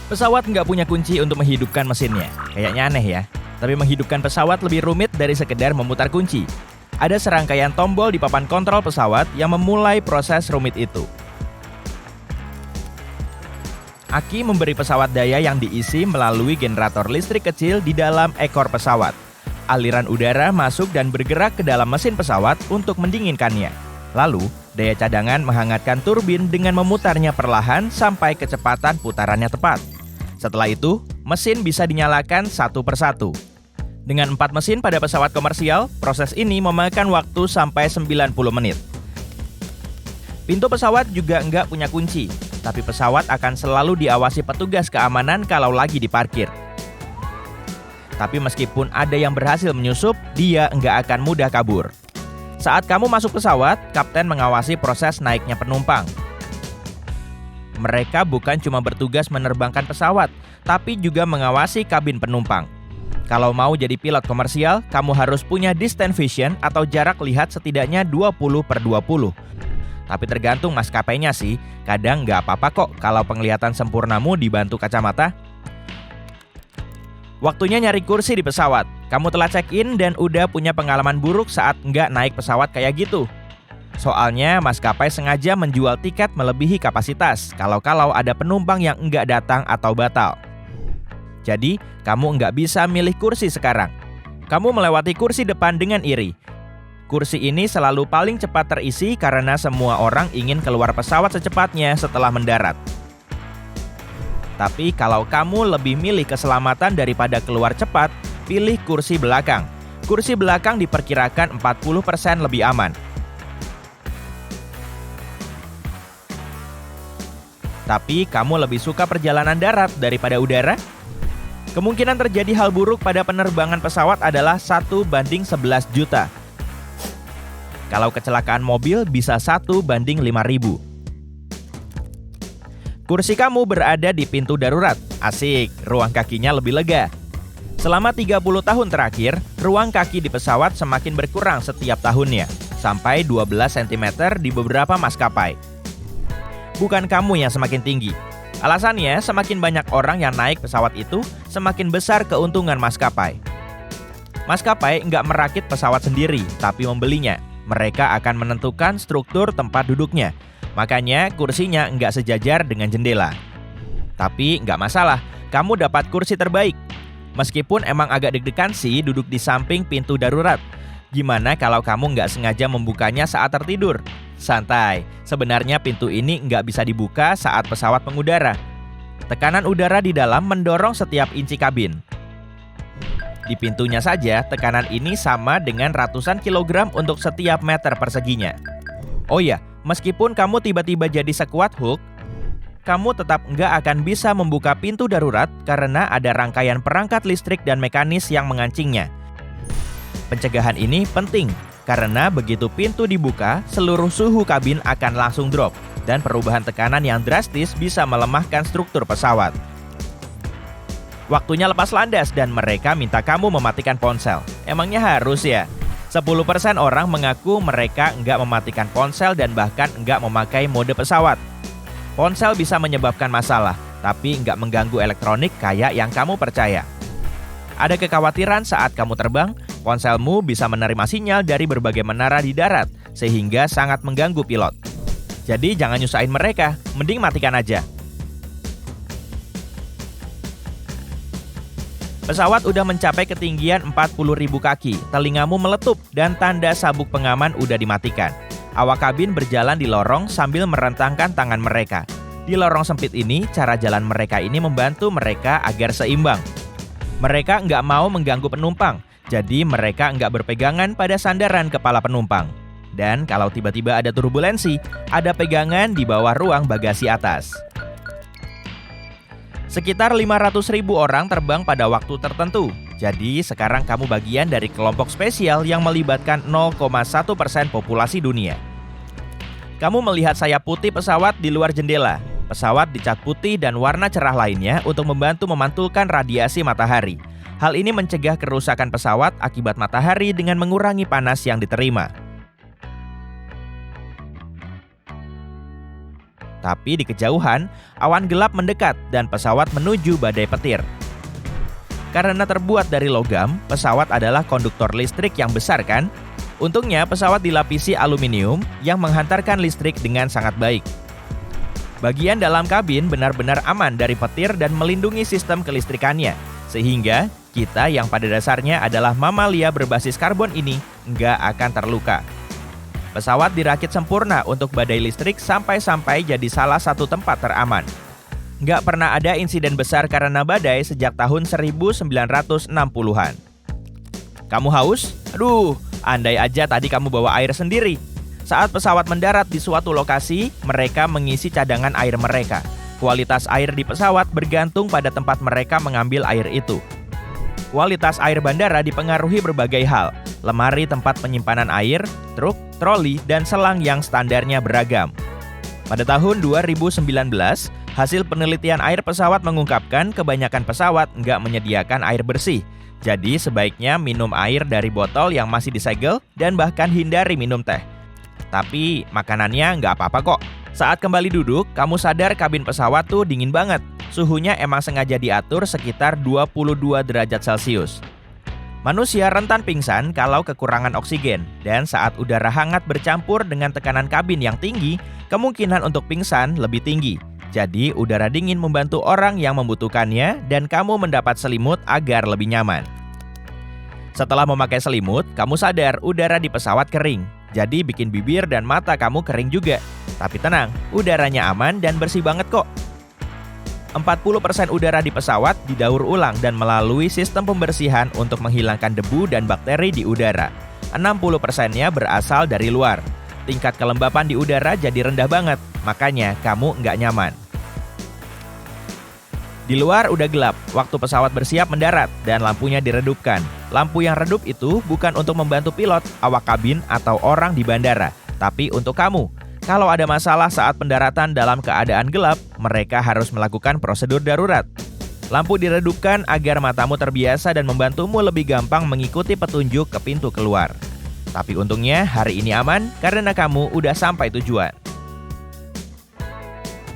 Pesawat nggak punya kunci untuk menghidupkan mesinnya. Kayaknya aneh ya. Tapi menghidupkan pesawat lebih rumit dari sekedar memutar kunci. Ada serangkaian tombol di papan kontrol pesawat yang memulai proses rumit itu. Aki memberi pesawat daya yang diisi melalui generator listrik kecil di dalam ekor pesawat. Aliran udara masuk dan bergerak ke dalam mesin pesawat untuk mendinginkannya. Lalu, daya cadangan menghangatkan turbin dengan memutarnya perlahan sampai kecepatan putarannya tepat. Setelah itu, mesin bisa dinyalakan satu persatu. Dengan 4 mesin pada pesawat komersial, proses ini memakan waktu sampai 90 menit. Pintu pesawat juga nggak punya kunci, tapi pesawat akan selalu diawasi petugas keamanan kalau lagi diparkir. Tapi meskipun ada yang berhasil menyusup, dia nggak akan mudah kabur. Saat kamu masuk pesawat, kapten mengawasi proses naiknya penumpang. Mereka bukan cuma bertugas menerbangkan pesawat, tapi juga mengawasi kabin penumpang. Kalau mau jadi pilot komersial, kamu harus punya distance vision atau jarak lihat setidaknya 20/20. Tapi tergantung maskapainya sih, kadang nggak apa-apa kok kalau penglihatan sempurnamu dibantu kacamata. Waktunya nyari kursi di pesawat. Kamu telah check-in dan udah punya pengalaman buruk saat nggak naik pesawat kayak gitu. Soalnya maskapai sengaja menjual tiket melebihi kapasitas kalau ada penumpang yang nggak datang atau batal. Jadi, kamu nggak bisa milih kursi sekarang. Kamu melewati kursi depan dengan iri. Kursi ini selalu paling cepat terisi karena semua orang ingin keluar pesawat secepatnya setelah mendarat. Tapi kalau kamu lebih milih keselamatan daripada keluar cepat, pilih kursi belakang. Kursi belakang diperkirakan 40% lebih aman. Tapi kamu lebih suka perjalanan darat daripada udara? Kemungkinan terjadi hal buruk pada penerbangan pesawat adalah 1/11 juta. Kalau kecelakaan mobil bisa 1/5000. Kursi kamu berada di pintu darurat. Asik, ruang kakinya lebih lega. Selama 30 tahun terakhir, ruang kaki di pesawat semakin berkurang setiap tahunnya, sampai 12 cm di beberapa maskapai. Bukan kamu yang semakin tinggi. Alasannya, semakin banyak orang yang naik pesawat itu, semakin besar keuntungan maskapai. Maskapai nggak merakit pesawat sendiri, tapi membelinya. Mereka akan menentukan struktur tempat duduknya. Makanya kursinya nggak sejajar dengan jendela. Tapi nggak masalah, kamu dapat kursi terbaik. Meskipun emang agak deg-degan sih duduk di samping pintu darurat. Gimana kalau kamu nggak sengaja membukanya saat tertidur? Santai, sebenarnya pintu ini nggak bisa dibuka saat pesawat mengudara. Tekanan udara di dalam mendorong setiap inci kabin. Di pintunya saja, tekanan ini sama dengan ratusan kilogram untuk setiap meter perseginya. Oh ya, meskipun kamu tiba-tiba jadi sekuat Hulk, kamu tetap nggak akan bisa membuka pintu darurat karena ada rangkaian perangkat listrik dan mekanis yang mengancingnya. Pencegahan ini penting, karena begitu pintu dibuka, seluruh suhu kabin akan langsung drop, dan perubahan tekanan yang drastis bisa melemahkan struktur pesawat. Waktunya lepas landas dan mereka minta kamu mematikan ponsel. Emangnya harus ya? 10% orang mengaku mereka nggak mematikan ponsel dan bahkan nggak memakai mode pesawat. Ponsel bisa menyebabkan masalah, tapi nggak mengganggu elektronik kayak yang kamu percaya. Ada kekhawatiran saat kamu terbang, ponselmu bisa menerima sinyal dari berbagai menara di darat, sehingga sangat mengganggu pilot. Jadi jangan nyusahin mereka, mending matikan aja. Pesawat udah mencapai ketinggian 40.000 kaki, telingamu meletup, dan tanda sabuk pengaman udah dimatikan. Awak kabin berjalan di lorong sambil merentangkan tangan mereka. Di lorong sempit ini, cara jalan mereka ini membantu mereka agar seimbang. Mereka nggak mau mengganggu penumpang, jadi mereka nggak berpegangan pada sandaran kepala penumpang. Dan kalau tiba-tiba ada turbulensi, ada pegangan di bawah ruang bagasi atas. Sekitar 500.000 orang terbang pada waktu tertentu. Jadi sekarang kamu bagian dari kelompok spesial yang melibatkan 0,1% populasi dunia. Kamu melihat sayap putih pesawat di luar jendela. Pesawat dicat putih dan warna cerah lainnya untuk membantu memantulkan radiasi matahari. Hal ini mencegah kerusakan pesawat akibat matahari dengan mengurangi panas yang diterima. Tapi di kejauhan, awan gelap mendekat dan pesawat menuju badai petir. Karena terbuat dari logam, pesawat adalah konduktor listrik yang besar kan? Untungnya pesawat dilapisi aluminium yang menghantarkan listrik dengan sangat baik. Bagian dalam kabin benar-benar aman dari petir dan melindungi sistem kelistrikannya. Sehingga kita yang pada dasarnya adalah mamalia berbasis karbon ini nggak akan terluka. Pesawat dirakit sempurna untuk badai listrik sampai-sampai jadi salah satu tempat teraman. Nggak pernah ada insiden besar karena badai sejak tahun 1960-an. Kamu haus? Aduh, andai aja tadi kamu bawa air sendiri. Saat pesawat mendarat di suatu lokasi, mereka mengisi cadangan air mereka. Kualitas air di pesawat bergantung pada tempat mereka mengambil air itu. Kualitas air bandara dipengaruhi berbagai hal. Lemari tempat penyimpanan air, truk, troli, dan selang yang standarnya beragam. Pada tahun 2019, hasil penelitian air pesawat mengungkapkan kebanyakan pesawat nggak menyediakan air bersih. Jadi sebaiknya minum air dari botol yang masih disegel dan bahkan hindari minum teh. Tapi makanannya nggak apa-apa kok. Saat kembali duduk, kamu sadar kabin pesawat tuh dingin banget. Suhunya emang sengaja diatur sekitar 22 derajat Celcius. Manusia rentan pingsan kalau kekurangan oksigen, dan saat udara hangat bercampur dengan tekanan kabin yang tinggi, kemungkinan untuk pingsan lebih tinggi. Jadi, udara dingin membantu orang yang membutuhkannya dan kamu mendapat selimut agar lebih nyaman. Setelah memakai selimut, kamu sadar udara di pesawat kering. Jadi bikin bibir dan mata kamu kering juga. Tapi tenang, udaranya aman dan bersih banget kok. 40% udara di pesawat didaur ulang dan melalui sistem pembersihan untuk menghilangkan debu dan bakteri di udara. 60%-nya berasal dari luar. Tingkat kelembapan di udara jadi rendah banget, makanya kamu nggak nyaman. Di luar udah gelap, waktu pesawat bersiap mendarat dan lampunya diredupkan. Lampu yang redup itu bukan untuk membantu pilot, awak kabin, atau orang di bandara, tapi untuk kamu. Kalau ada masalah saat pendaratan dalam keadaan gelap, mereka harus melakukan prosedur darurat. Lampu diredupkan agar matamu terbiasa dan membantumu lebih gampang mengikuti petunjuk ke pintu keluar. Tapi untungnya hari ini aman karena kamu udah sampai tujuan.